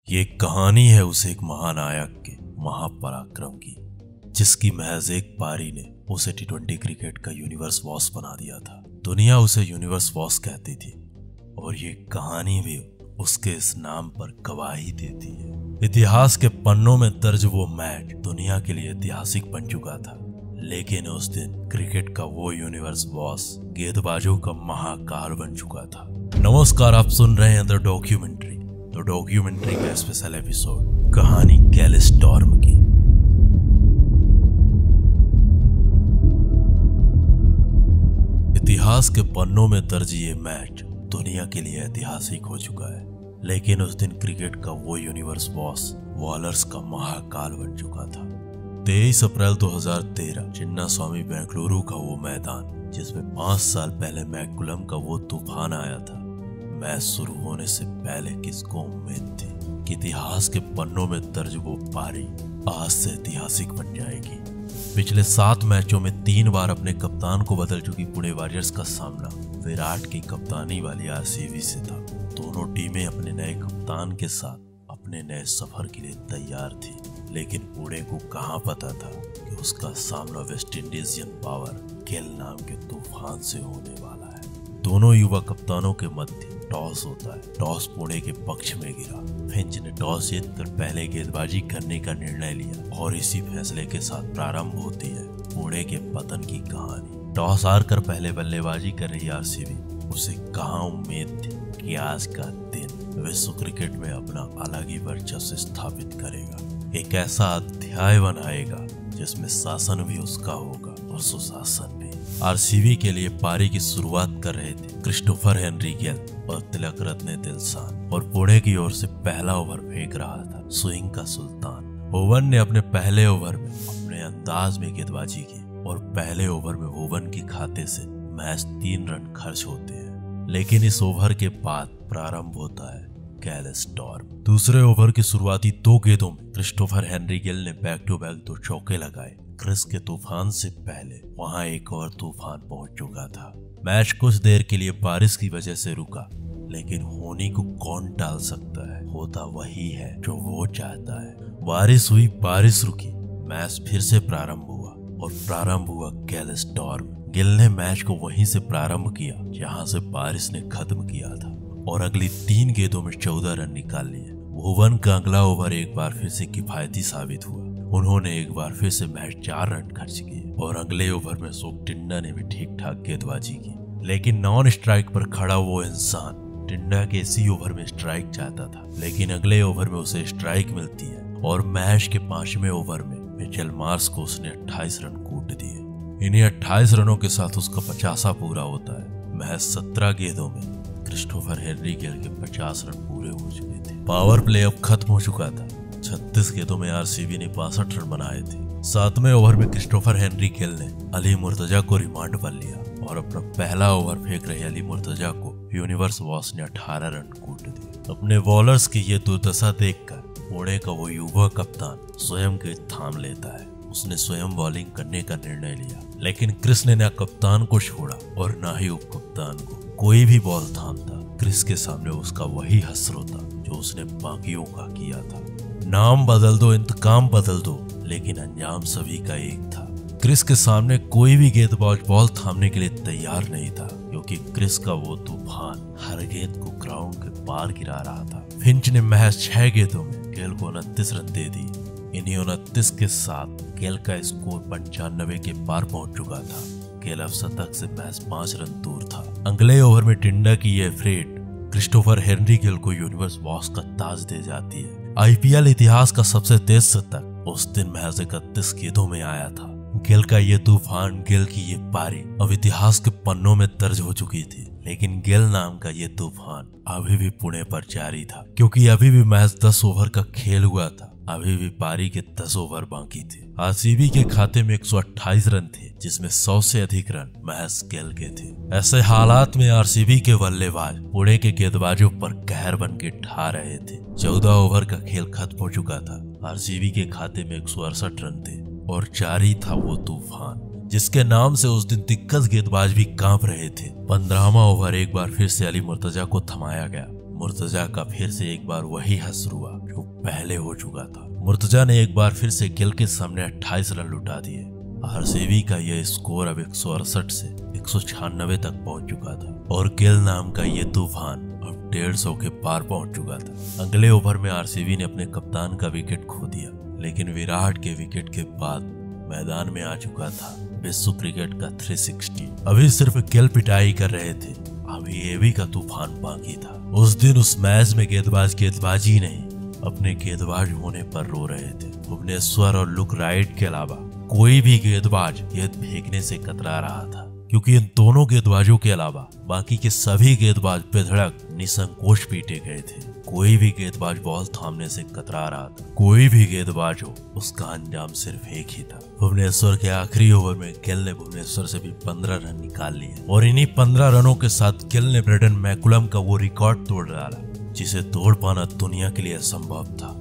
ये कहानी है उस एक महानायक के महापराक्रम की, जिसकी महज एक पारी ने उसे टी20 क्रिकेट का यूनिवर्स बॉस बना दिया था। दुनिया उसे यूनिवर्स बॉस कहती थी और ये कहानी भी उसके इस नाम पर गवाही देती है। इतिहास के पन्नों में दर्ज वो मैच दुनिया के लिए ऐतिहासिक बन चुका था, लेकिन उस दिन क्रिकेट का वो यूनिवर्स बॉस गेंदबाजों का महाकाल बन चुका था। नमस्कार, आप सुन रहे हैं द डॉक्यूमेंट्री का स्पेशल एपिसोड, कहानी कैल स्टॉर्म की। इतिहास के पन्नों में दर्ज ये मैच दुनिया के लिए ऐतिहासिक हो चुका है, लेकिन उस दिन क्रिकेट का वो यूनिवर्स बॉस वॉलर्स का महाकाल बन चुका था। 23 अप्रैल 2013 चिन्नास्वामी बेंगलुरु का वो मैदान, जिसमें 5 साल पहले मैकुलम का वो तूफान आया था। मैच शुरू होने से पहले किसको उम्मीद थी कि इतिहास के पन्नों में दर्ज वो पारी आज से ऐतिहासिक बन जाएगी। पिछले 7 मैचों में 3 बार अपने कप्तान को बदल चुकी पुणे वॉरियर्स का सामना विराट की कप्तानी वाली आरसीबी से था। दोनों टीमें अपने नए कप्तान के साथ अपने नए सफर के लिए तैयार थी, लेकिन पुणे को कहां पता था कि उसका सामना वेस्ट इंडीजियन पावर गेल नाम के तूफान से होने वाला है। दोनों युवा कप्तानों के मध्य टॉस होता है। टॉस पुणे के पक्ष में गिरा। फिंच ने टॉस जीतकर पहले गेंदबाजी करने का निर्णय लिया और इसी फैसले के साथ प्रारंभ होती है पुणे के पतन की कहानी। टॉस हारकर पहले बल्लेबाजी कर रही आरसीबी, उसे कहां उम्मीद थी कि आज का दिन विश्व क्रिकेट में अपना अलग ही वर्चस्व स्थापित करेगा, एक ऐसा अध्याय बनाएगा जिसमें शासन भी उसका होगा और सुशासन भी। आरसीबी के लिए पारी की शुरुआत कर रहे थे क्रिस्टोफर हेनरी गेल और तिलक रत्ने दिलशान, और पुणे की ओर से पहला ओवर फेंक रहा था स्विंग का सुल्तान। ओवन ने अपने पहले ओवर में अपने अंदाज में गेंदबाजी की और पहले ओवर में ओवन के खाते से मैच 3 रन खर्च होते हैं। लेकिन इस ओवर के बाद प्रारंभ होता है कैल स्टॉर्म। दूसरे ओवर की शुरुआती 2 गेंदों में क्रिस्टोफर हेनरी गेल ने बैक टू बैक 2 चौके लगाए। क्रिस के तूफान से पहले वहां एक और तूफान पहुंच चुका था। मैच कुछ देर के लिए बारिश की वजह से रुका, लेकिन होने को कौन टाल सकता है। होता वही है जो वो चाहता है। बारिश हुई, बारिश रुकी, मैच फिर से प्रारंभ हुआ और प्रारंभ हुआ कैल स्टॉर्म। गिल ने मैच को वहीं से प्रारंभ किया जहां से बारिश ने खत्म किया था और अगली 3 गेंदों में 14 रन निकाल लिए। भुवन का अगला ओवर एक बार फिर से किफायती साबित हुआ। उन्होंने एक बार फिर से मैच 4 रन खर्च किए और अगले ओवर में सोक टिंडा ने भी ठीक ठाक गेंदबाजी की, लेकिन नॉन स्ट्राइक पर खड़ा वो इंसान टिंडा के इसी ओवर में स्ट्राइक चाहता था, लेकिन अगले ओवर में उसे स्ट्राइक मिलती है और मैच के 5वें ओवर में मिचेल मार्श को उसने 28 रन कूट दिए। इन्हीं 28 रनों के साथ उसका 50वां पूरा होता है। महज 17 गेंदों में क्रिस्टोफर हेनरी गेल के 50 रन पूरे हो चुके थे। पावर प्ले अब खत्म हो चुका था। 36 गेंदों में आरसीबी ने 62 रन बनाए थे। 7वें ओवर में क्रिस्टोफर हेनरी गेल ने अली मुर्तजा को रिमांड पर लिया और अपना पहला ओवर फेंक रहे अली मुर्तजा को यूनिवर्स बॉस ने 18 रन कूट दिए। अपने बॉलर्स की ये दुर्दशा देखकर पुणे का वो युवा कप्तान स्वयं के थाम लेता है। उसने स्वयं बॉलिंग करने का निर्णय लिया, लेकिन क्रिस ने न कप्तान को छोड़ा और न ही उप कप्तान को। कोई भी बॉल थामता, क्रिस के सामने उसका वही हश्र होता जो उसने बाकियों का किया था। नाम बदल दो, इंतकाम बदल दो, लेकिन अंजाम सभी का एक था। क्रिस के सामने कोई भी गेंदबाज बॉल थामने के लिए तैयार नहीं था, क्योंकि क्रिस का वो तूफान हर गेंद को ग्राउंड के पार गिरा रहा था। फिंच ने महज 6 गेंदों में गेल को 29 रन दे दिए। इन्हीं 29 के साथ गेल का स्कोर 95 के पार पहुंच चुका था। गेल अब शतक से महज 5 रन दूर था। अगले ओवर में टिंडा की ये फ्रेट क्रिस्टोफर हेनरी गेल को यूनिवर्स बॉस का ताज दे जाती है। आईपीएल इतिहास का सबसे तेज शतक उस दिन महज 31 गेंदों में आया था। गेल का ये तूफान, गेल की ये पारी अब इतिहास के पन्नों में दर्ज हो चुकी थी, लेकिन गेल नाम का ये तूफान अभी भी पुणे पर जारी था, क्योंकि अभी भी महज 10 ओवर का खेल हुआ था। अभी भी पारी के 10 ओवर बाकी थे। आरसीबी के खाते में 128 रन थे, जिसमें 100 से अधिक रन महज गेल के थे। ऐसे हालात में आरसीबी के बल्लेबाज पुणे के गेंदबाजों पर कहर बन के ठा रहे थे। 14 ओवर का खेल खत्म हो चुका था। आरसीबी के खाते में 168 रन थे और जारी था वो तूफान, जिसके नाम से उस दिन दिग्गज गेंदबाज भी कांप रहे थे। 15वां ओवर एक बार फिर से अली मुर्तजा को थमाया गया। मुर्तजा का फिर से एक बार वही हश्र हुआ जो पहले हो चुका था। मुर्तजा ने एक बार फिर से गिल के सामने 28 रन लुटा दिए। आरसीबी का यह स्कोर अब 168 से 196 तक पहुंच चुका था और गिल नाम का ये तूफान अब 150 के पार पहुंच चुका था। अगले ओवर में आरसीबी ने अपने कप्तान का विकेट खो दिया, लेकिन विराट के विकेट के बाद मैदान में आ चुका था विश्व क्रिकेट का 360। अभी सिर्फ गिल पिटाई कर रहे थे, अभी एबी का तूफान बाकी था। उस दिन उस मैच में गेंदबाजी नहीं अपने गेंदबाज होने पर रो रहे थे। भुवनेश्वर और लुक राइट के अलावा कोई भी गेंदबाज गेंद फेंकने से कतरा रहा था, क्योंकि इन दोनों गेंदबाजों के अलावा बाकी के सभी गेंदबाज बेधड़क निसंकोच पीटे गए थे। कोई भी गेंदबाज बॉल थामने से कतरा रहा था। कोई भी गेंदबाज हो, उसका अंजाम सिर्फ एक ही था। भुवनेश्वर के आखिरी ओवर में गिल ने भुवनेश्वर से भी 15 रन निकाल लिए और इन्हीं 15 रनों के साथ गिल ने ब्रेंडन मैकुलम का वो रिकॉर्ड तोड़ डाला जिसे तोड़ पाना दुनिया के लिए असंभव था।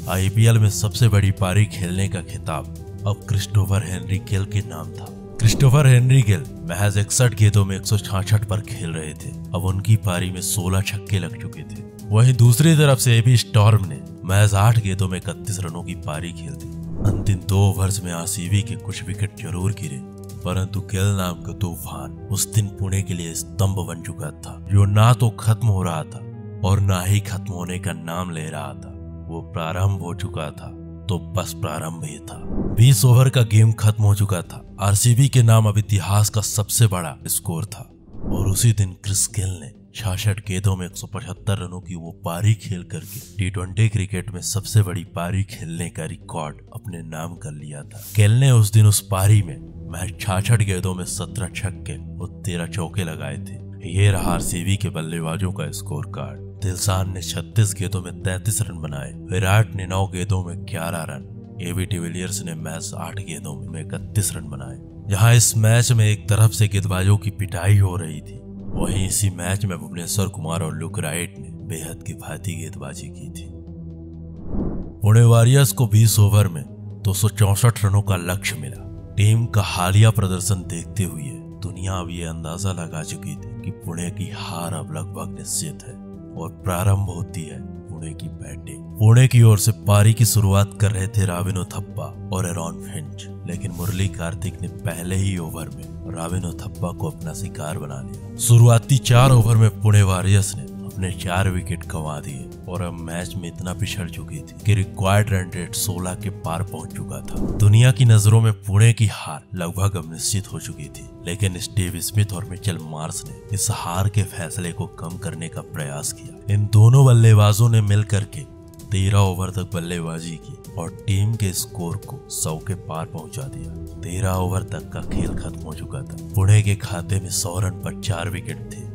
आईपीएल में सबसे बड़ी पारी खेलने का खिताब अब क्रिस्टोफर हेनरी गिल के नाम था। क्रिस्टोफर हेनरी गिल महज 61 गेंदों में 166 पर खेल रहे थे। अब उनकी पारी में 16 छक्के लग चुके थे। वहीं दूसरी तरफ से एबी स्टॉर्म ने महज 8 गेंदों में 31 रनों की पारी खेल दी। अंतिम 2 ओवर्स में आरसीबी के कुछ विकेट जरूर गिरे, परंतु गिल नाम का तूफान उस दिन पुणे के लिए स्तंभ बन चुका था, जो ना तो खत्म हो रहा था और ना ही खत्म होने का नाम ले रहा था। वो प्रारंभ हो चुका था तो बस प्रारंभ ही था। 20 ओवर का गेम खत्म हो चुका था। आरसीबी के नाम अब इतिहास का सबसे बड़ा स्कोर था और उसी दिन क्रिस गेल ने 66 गेंदों में 175 रनों की वो पारी खेल करके टी20 क्रिकेट में सबसे बड़ी पारी खेलने का रिकॉर्ड अपने नाम कर लिया था। गेल ने उस दिन उस पारी में महज 66 गेंदों में 17 छक्के और 13 चौके लगाए थे। ये रहा आरसीबी के बल्लेबाजों का स्कोर कार्ड। दिलशान ने 36 गेंदों में 33 रन बनाए, विराट ने 9 गेंदों में 11 रन, एबी डिविलियर्स ने महज 8 गेंदों में 31 रन बनाए। जहां इस मैच में एक तरफ से गेंदबाजों की पिटाई हो रही थी, वहीं इसी मैच में भुवनेश्वर कुमार और लुक राइट ने बेहद किफायती गेंदबाजी की थी। पुणे वॉरियर्स को 20 ओवर में 264 रनों का लक्ष्य मिला। टीम का हालिया प्रदर्शन देखते हुए दुनिया अब ये अंदाजा लगा चुकी थी कि पुणे की हार अब लगभग निश्चित है और प्रारंभ होती है पुणे की बैटिंग। पुणे की ओर से पारी की शुरुआत कर रहे थे रॉबिन थप्पा और एरॉन फिंच, लेकिन मुरली कार्तिक ने पहले ही ओवर में रॉबिन थप्पा को अपना शिकार बना लिया। शुरुआती 4 ओवर में पुणे वॉरियर्स ने अपने 4 विकेट गंवा दिए और अब मैच में इतना पिछड़ चुकी थी कि रिक्वायर्ड रन रेट 16 के पार पहुंच चुका था। दुनिया की नजरों में पुणे की हार लगभग अब निश्चित हो चुकी थी, लेकिन स्टीव स्मिथ और मिचेल मार्श ने इस हार के फैसले को कम करने का प्रयास किया। इन दोनों बल्लेबाजों ने मिलकर के 13 ओवर तक बल्लेबाजी की और टीम के स्कोर को 100 के पार पहुंचा दिया। 13 ओवर तक का खेल खत्म हो चुका था। पुणे के खाते में 100 रन पर 4 विकेट थे।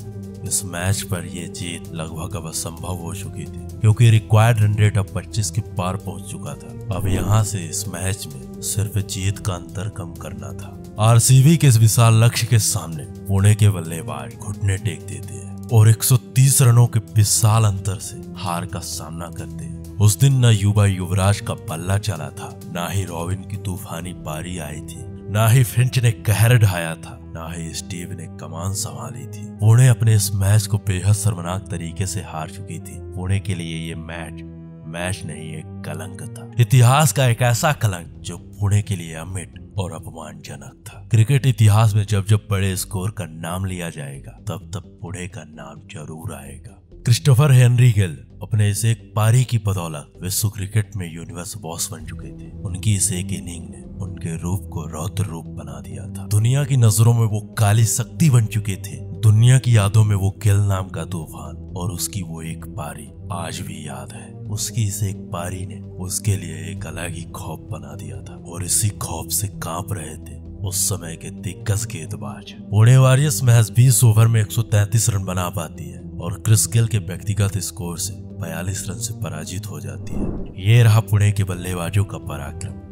इस मैच पर यह जीत लगभग अब असंभव हो चुकी थी, क्योंकि रिक्वायर्ड रन रेट अब 25 के पार पहुंच चुका था। अब यहां से इस मैच में सिर्फ जीत का अंतर कम करना था। आरसीबी के इस विशाल लक्ष्य के सामने पुणे के बल्लेबाज घुटने टेक देते हैं और 130 रनों के विशाल अंतर से हार का सामना करते हैं। उस दिन न युवा युवराज का बल्ला चला था, ना ही रॉबिन की तूफानी पारी आई थी, ना ही फिंच ने कहर ढाया था, ना ही स्टीव ने कमान संभाली थी। पुणे अपने इस मैच को बेहद शर्मनाक तरीके से हार चुकी थी। पुणे के लिए ये मैच नहीं, एक कलंक था। इतिहास का एक ऐसा कलंक जो पुणे के लिए अमिट और अपमानजनक था। क्रिकेट इतिहास में जब जब बड़े स्कोर का नाम लिया जाएगा, तब तब पुणे का नाम जरूर आएगा। क्रिस्टोफर हेनरी गिल अपने इस एक पारी की बदौलत विश्व क्रिकेट में यूनिवर्स बॉस बन चुके थे। उनकी इस एक इनिंग ने उनके रूप को रौद्र रूप बना दिया था। दुनिया की नजरों में वो काली शक्ति बन चुके थे। दुनिया की यादों में वो गिल नाम का तूफान और उसकी वो एक पारी आज भी याद है। उसकी इस एक पारी ने उसके लिए एक अलग ही खौफ बना दिया था और इसी खौफ से कांप रहे थे उस समय के दिग्गज गेंदबाज। पुणे वॉरियर्स महज 20 ओवर में 133 रन बना पाती है और क्रिस गेल के व्यक्तिगत स्कोर से 42 रन से पराजित हो जाती है। ये रहा पुणे के बल्लेबाजों का पराक्रम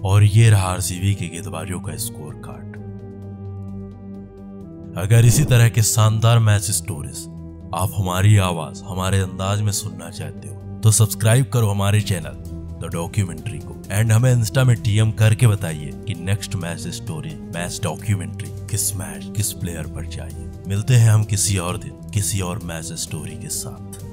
और ये रहा आरसीबी के गेंदबाजों का स्कोर कार्ड। अगर इसी तरह के शानदार मैच स्टोरीज आप हमारी आवाज हमारे अंदाज में सुनना चाहते हो तो सब्सक्राइब करो हमारे चैनल द डॉक्यूमेंट्री को एंड हमें इंस्टा में डीएम करके बताइए कि next match story, match documentary किस प्लेयर पर चाहिए। मिलते हैं हम किसी और दिन किसी और मैच स्टोरी के साथ।